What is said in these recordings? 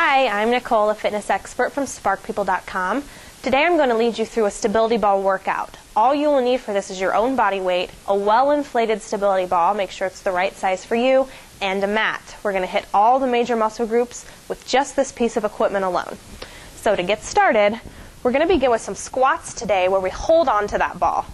Hi, I'm Nicole, a fitness expert from SparkPeople.com. Today I'm going to lead you through a stability ball workout. All you will need for this is your own body weight, a well-inflated stability ball, make sure it's the right size for you, and a mat. We're going to hit all the major muscle groups with just this piece of equipment alone. So to get started, we're going to begin with some squats today where we hold on to that ball.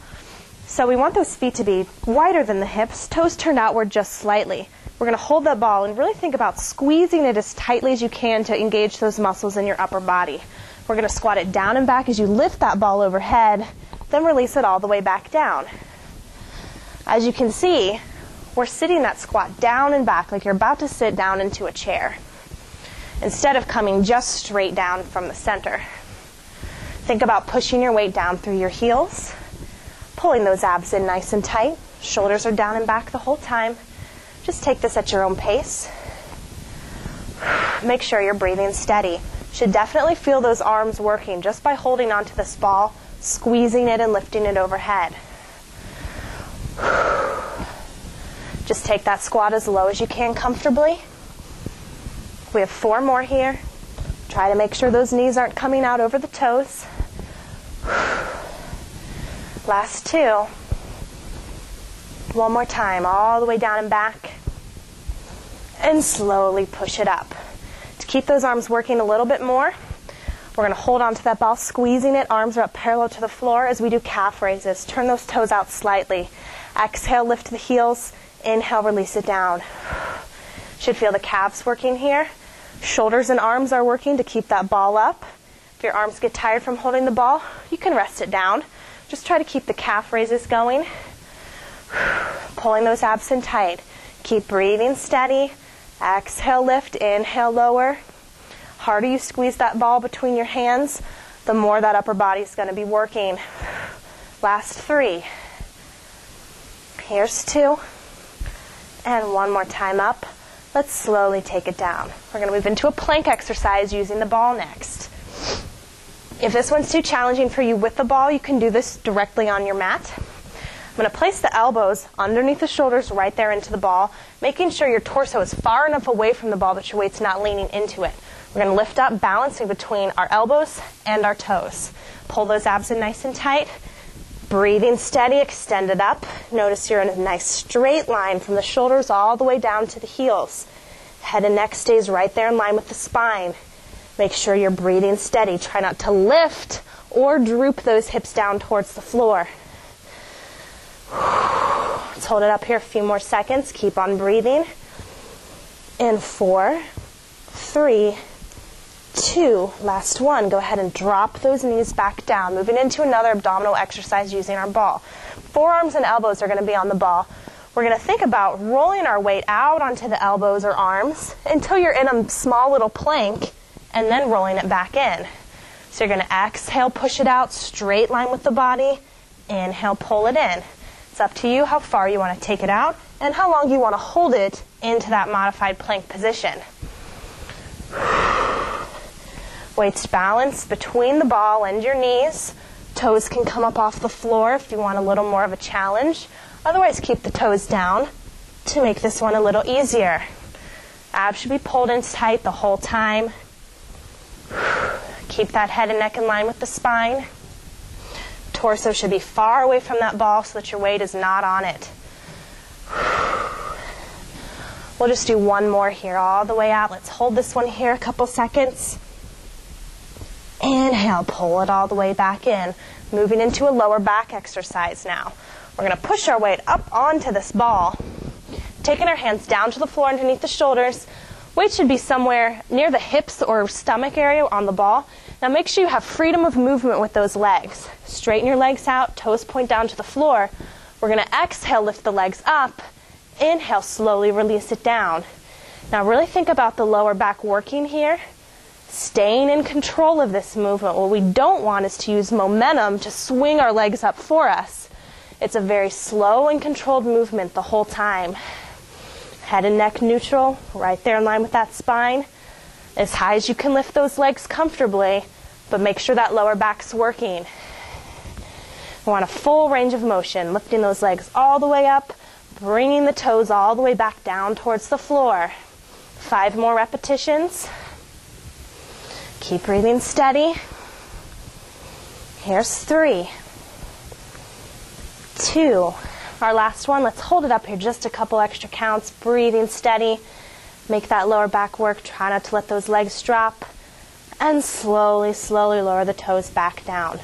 So we want those feet to be wider than the hips, toes turned outward just slightly. We're going to hold that ball and really think about squeezing it as tightly as you can to engage those muscles in your upper body. We're going to squat it down and back as you lift that ball overhead, then release it all the way back down. As you can see, we're sitting that squat down and back like you're about to sit down into a chair, instead of coming just straight down from the center. Think about pushing your weight down through your heels, pulling those abs in nice and tight. Shoulders are down and back the whole time. Just take this at your own pace. Make sure you're breathing steady. Should definitely feel those arms working just by holding onto this ball, squeezing it and lifting it overhead. Just take that squat as low as you can comfortably. We have 4 more here. Try to make sure those knees aren't coming out over the toes. Last 2. One more time, all the way down and back. And slowly push it up. To keep those arms working a little bit more, we're going to hold on to that ball, squeezing it. Arms are up parallel to the floor as we do calf raises. Turn those toes out slightly. Exhale, lift the heels. Inhale, release it down. Should feel the calves working here. Shoulders and arms are working to keep that ball up. If your arms get tired from holding the ball, you can rest it down. Just try to keep the calf raises going. Pulling those abs in tight. Keep breathing steady. Exhale, lift. Inhale, lower. Harder you squeeze that ball between your hands, the more that upper body is going to be working. Last 3. Here's 2. And one more time up. Let's slowly take it down. We're going to move into a plank exercise using the ball next. If this one's too challenging for you with the ball, you can do this directly on your mat. I'm going to place the elbows underneath the shoulders right there into the ball, making sure your torso is far enough away from the ball that your weight's not leaning into it. We're going to lift up, balancing between our elbows and our toes. Pull those abs in nice and tight. Breathing steady, extend it up. Notice you're in a nice straight line from the shoulders all the way down to the heels. Head and neck stays right there in line with the spine. Make sure you're breathing steady. Try not to lift or droop those hips down towards the floor. Let's hold it up here a few more seconds. Keep on breathing. In 4, 3, 2, last 1. Go ahead and drop those knees back down. Moving into another abdominal exercise using our ball. Forearms and elbows are going to be on the ball. We're going to think about rolling our weight out onto the elbows or arms until you're in a small little plank and then rolling it back in. So you're going to exhale, push it out, straight line with the body. Inhale, pull it in. It's up to you how far you want to take it out and how long you want to hold it into that modified plank position. Weights balanced between the ball and your knees. Toes can come up off the floor if you want a little more of a challenge. Otherwise, keep the toes down to make this one a little easier. Abs should be pulled in tight the whole time. Keep that head and neck in line with the spine. Torso should be far away from that ball so that your weight is not on it. We'll just do one more here all the way out. Let's hold this one here a couple seconds. Inhale, pull it all the way back in. Moving into a lower back exercise now. We're going to push our weight up onto this ball. Taking our hands down to the floor underneath the shoulders. Weight should be somewhere near the hips or stomach area on the ball. Now make sure you have freedom of movement with those legs. Straighten your legs out, toes point down to the floor. We're going to exhale, lift the legs up. Inhale, slowly release it down. Now really think about the lower back working here. Staying in control of this movement. What we don't want is to use momentum to swing our legs up for us. It's a very slow and controlled movement the whole time. Head and neck neutral, right there in line with that spine. As high as you can lift those legs comfortably, but make sure that lower back's working. We want a full range of motion, lifting those legs all the way up, bringing the toes all the way back down towards the floor. 5 more repetitions. Keep breathing steady. Here's 3, 2. Our last one, let's hold it up here just a couple extra counts, breathing steady. Make that lower back work. Try not to let those legs drop. And slowly, slowly lower the toes back down.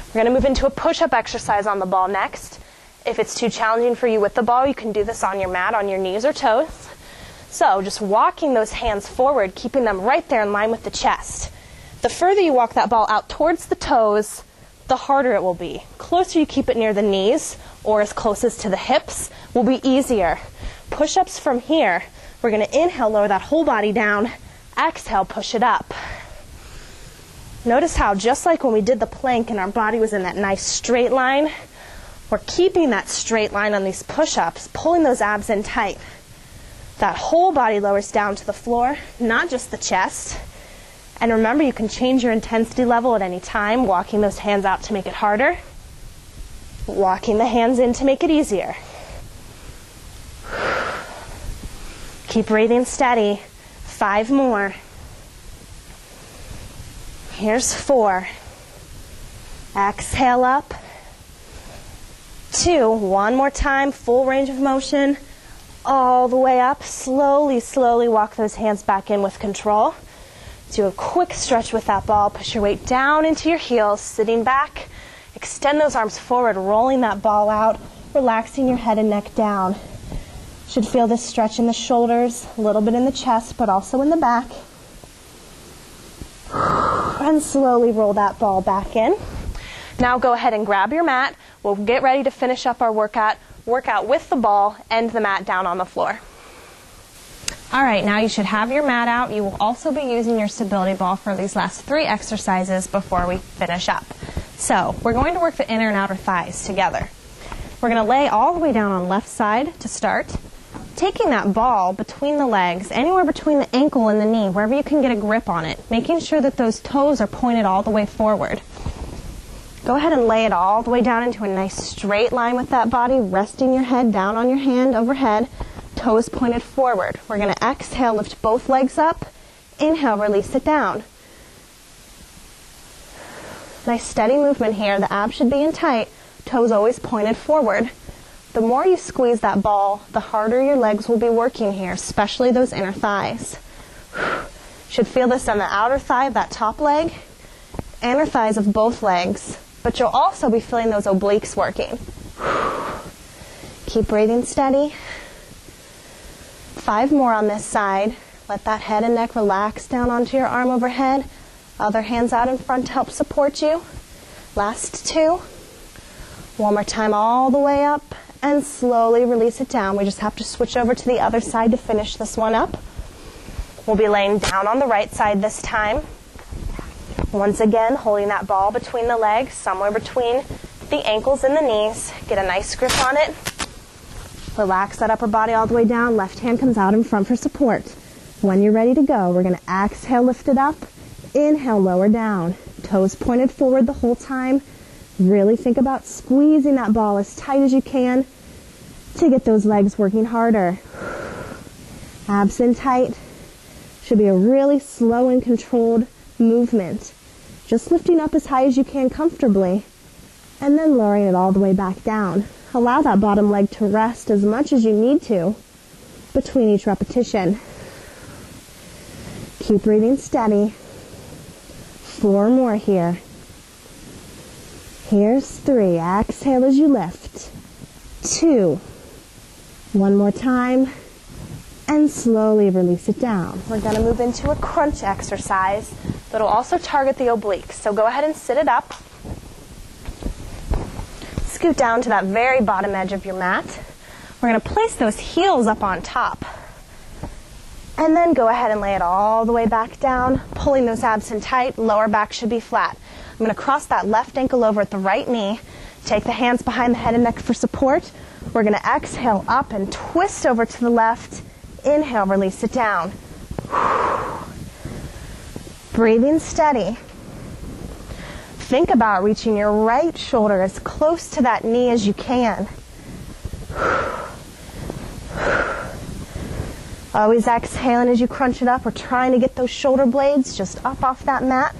We're going to move into a push-up exercise on the ball next. If it's too challenging for you with the ball, you can do this on your mat, on your knees or toes. So just walking those hands forward, keeping them right there in line with the chest. The further you walk that ball out towards the toes, the harder it will be. Closer you keep it near the knees or as close as to the hips will be easier. Push-ups from here. We're going to inhale, lower that whole body down. Exhale, push it up. Notice how just like when we did the plank and our body was in that nice straight line, we're keeping that straight line on these push-ups, pulling those abs in tight. That whole body lowers down to the floor, not just the chest. And remember, you can change your intensity level at any time, walking those hands out to make it harder, walking the hands in to make it easier. Keep breathing steady. 5 more. Here's 4. Exhale up. 2. One more time, full range of motion. All the way up. Slowly, slowly walk those hands back in with control. Do a quick stretch with that ball. Push your weight down into your heels, sitting back. Extend those arms forward, rolling that ball out, relaxing your head and neck down. Should feel this stretch in the shoulders, a little bit in the chest, but also in the back. And slowly roll that ball back in. Now go ahead and grab your mat. We'll get ready to finish up our workout with the ball and the mat down on the floor. All right, now you should have your mat out. You will also be using your stability ball for these last 3 exercises before we finish up. So we're going to work the inner and outer thighs together. We're going to lay all the way down on left side to start. Taking that ball between the legs, anywhere between the ankle and the knee, wherever you can get a grip on it, making sure that those toes are pointed all the way forward. Go ahead and lay it all the way down into a nice straight line with that body, resting your head down on your hand overhead, toes pointed forward. We're going to exhale, lift both legs up, inhale, release it down. Nice steady movement here. The abs should be in tight, toes always pointed forward. The more you squeeze that ball, the harder your legs will be working here, especially those inner thighs. Should feel this on the outer thigh of that top leg, inner thighs of both legs, but you'll also be feeling those obliques working. Keep breathing steady. 5 more on this side. Let that head and neck relax down onto your arm overhead. Other hands out in front to help support you. Last 2. One more time all the way up and slowly release it down. We just have to switch over to the other side to finish this one up. We'll be laying down on the right side this time. Once again, holding that ball between the legs, somewhere between the ankles and the knees. Get a nice grip on it. Relax that upper body all the way down. Left hand comes out in front for support. When you're ready to go, we're going to exhale, lift it up. Inhale, lower down. Toes pointed forward the whole time. Really think about squeezing that ball as tight as you can to get those legs working harder. Abs in tight. Should be a really slow and controlled movement. Just lifting up as high as you can comfortably and then lowering it all the way back down. Allow that bottom leg to rest as much as you need to between each repetition. Keep breathing steady. 4 more here. Here's 3. Exhale as you lift. 2. One more time. And slowly release it down. We're going to move into a crunch exercise that'll also target the obliques. So go ahead and sit it up. Scoot down to that very bottom edge of your mat. We're going to place those heels up on top. And then go ahead and lay it all the way back down, pulling those abs in tight. Lower back should be flat. I'm going to cross that left ankle over at the right knee. Take the hands behind the head and neck for support. We're going to exhale up and twist over to the left. Inhale, release it down. Breathing steady. Think about reaching your right shoulder as close to that knee as you can. Always exhaling as you crunch it up. We're trying to get those shoulder blades just up off that mat.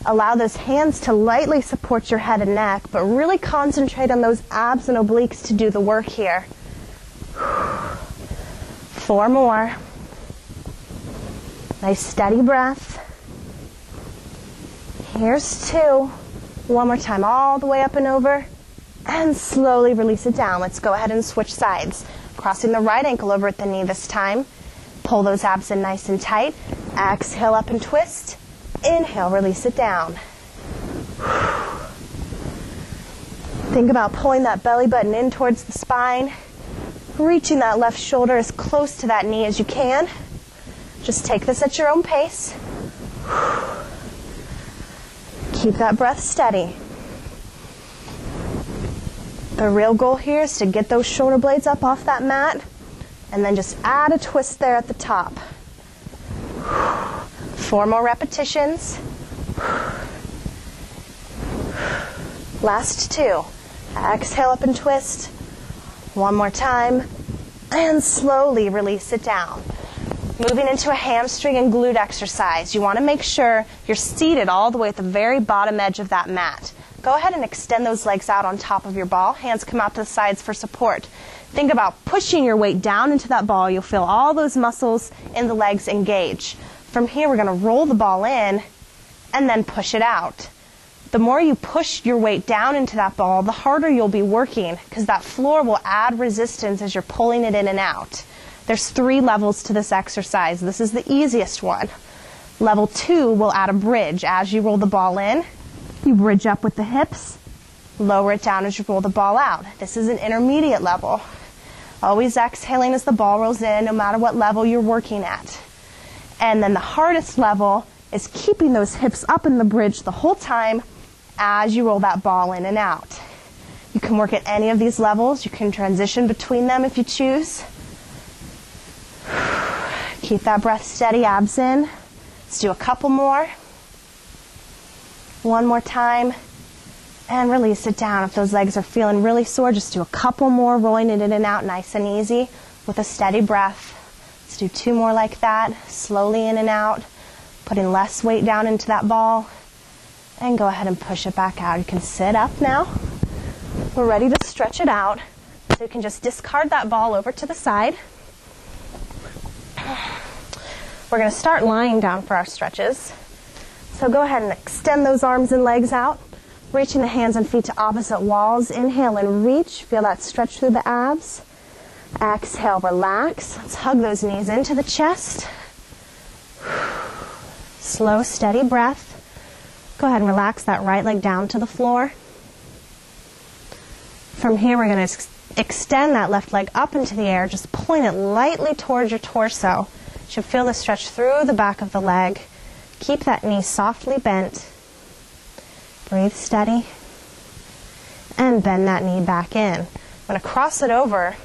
Allow those hands to lightly support your head and neck, but really concentrate on those abs and obliques to do the work here. 4 more. Nice steady breath. Here's 2. One more time, all the way up and over, and slowly release it down. Let's go ahead and switch sides. Crossing the right ankle over at the knee this time. Pull those abs in nice and tight. Exhale up and twist. Inhale, release it down. Think about pulling that belly button in towards the spine, reaching that left shoulder as close to that knee as you can. Just take this at your own pace. Keep that breath steady. The real goal here is to get those shoulder blades up off that mat, and then just add a twist there at the top. 4 more repetitions. Last 2. Exhale up and twist. One more time. And slowly release it down. Moving into a hamstring and glute exercise. You want to make sure you're seated all the way at the very bottom edge of that mat. Go ahead and extend those legs out on top of your ball. Hands come out to the sides for support. Think about pushing your weight down into that ball. You'll feel all those muscles in the legs engage. From here, we're going to roll the ball in and then push it out. The more you push your weight down into that ball, the harder you'll be working, because that floor will add resistance as you're pulling it in and out. There's 3 levels to this exercise. This is the easiest one. Level 2 will add a bridge. As you roll the ball in, you bridge up with the hips, lower it down as you roll the ball out. This is an intermediate level. Always exhaling as the ball rolls in, no matter what level you're working at. And then the hardest level is keeping those hips up in the bridge the whole time as you roll that ball in and out. You can work at any of these levels. You can transition between them if you choose. Keep that breath steady, abs in. Let's do a couple more. One more time. And release it down. If those legs are feeling really sore, just do a couple more, rolling it in and out nice and easy with a steady breath. Let's do 2 more like that, slowly in and out, putting less weight down into that ball, and go ahead and push it back out. You can sit up now. We're ready to stretch it out, so you can just discard that ball over to the side. We're going to start lying down for our stretches. So go ahead and extend those arms and legs out, reaching the hands and feet to opposite walls. Inhale and reach. Feel that stretch through the abs. Exhale, relax. Let's hug those knees into the chest. Slow, steady breath. Go ahead and relax that right leg down to the floor. From here, we're going to extend that left leg up into the air, just pulling it lightly towards your torso. You should feel the stretch through the back of the leg. Keep that knee softly bent. Breathe steady. And bend that knee back in. I'm going to cross it over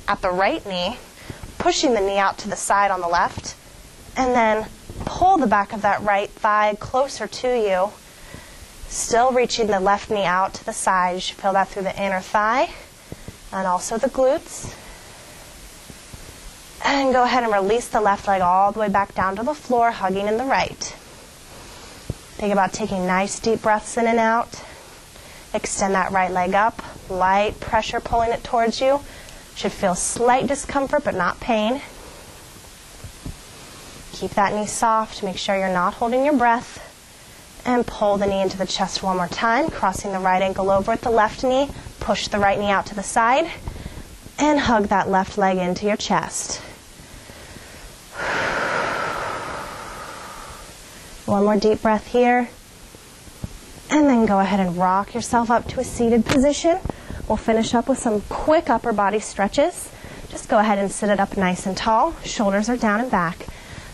at the right knee, pushing the knee out to the side on the left, and then pull the back of that right thigh closer to you, still reaching the left knee out to the side. You should feel that through the inner thigh and also the glutes. And go ahead and release the left leg all the way back down to the floor, hugging in the right. Think about taking nice deep breaths in and out. Extend that right leg up, light pressure pulling it towards you. Should feel slight discomfort but not pain. Keep that knee soft. Make sure you're not holding your breath. And pull the knee into the chest one more time, crossing the right ankle over at the left knee. Push the right knee out to the side. And hug that left leg into your chest. One more deep breath here. And then go ahead and rock yourself up to a seated position. We'll finish up with some quick upper body stretches. Just go ahead and sit it up nice and tall. Shoulders are down and back.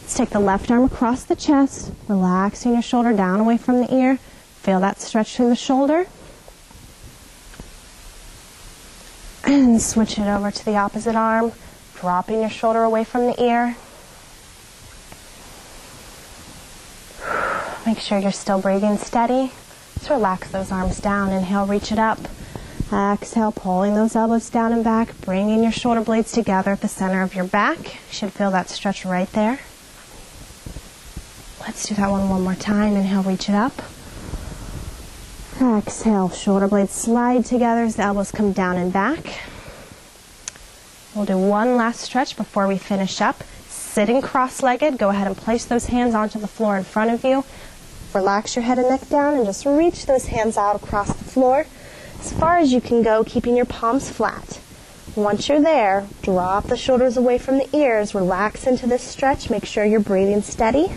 Let's take the left arm across the chest, relaxing your shoulder down away from the ear. Feel that stretch through the shoulder. And switch it over to the opposite arm, dropping your shoulder away from the ear. Make sure you're still breathing steady. Let's relax those arms down. Inhale, reach it up. Exhale, pulling those elbows down and back, bringing your shoulder blades together at the center of your back. You should feel that stretch right there. Let's do that one more time. Inhale, reach it up. Exhale, shoulder blades slide together as the elbows come down and back. We'll do one last stretch before we finish up. Sitting cross-legged, go ahead and place those hands onto the floor in front of you. Relax your head and neck down and just reach those hands out across the floor as far as you can go, keeping your palms flat. Once you're there, drop the shoulders away from the ears, relax into this stretch, make sure you're breathing steady.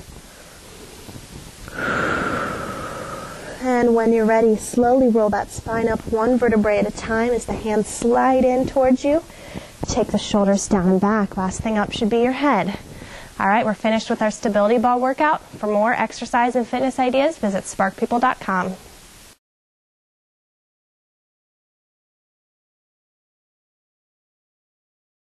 And when you're ready, slowly roll that spine up one vertebrae at a time as the hands slide in towards you. Take the shoulders down and back. Last thing up should be your head. All right, we're finished with our stability ball workout. For more exercise and fitness ideas, visit SparkPeople.com.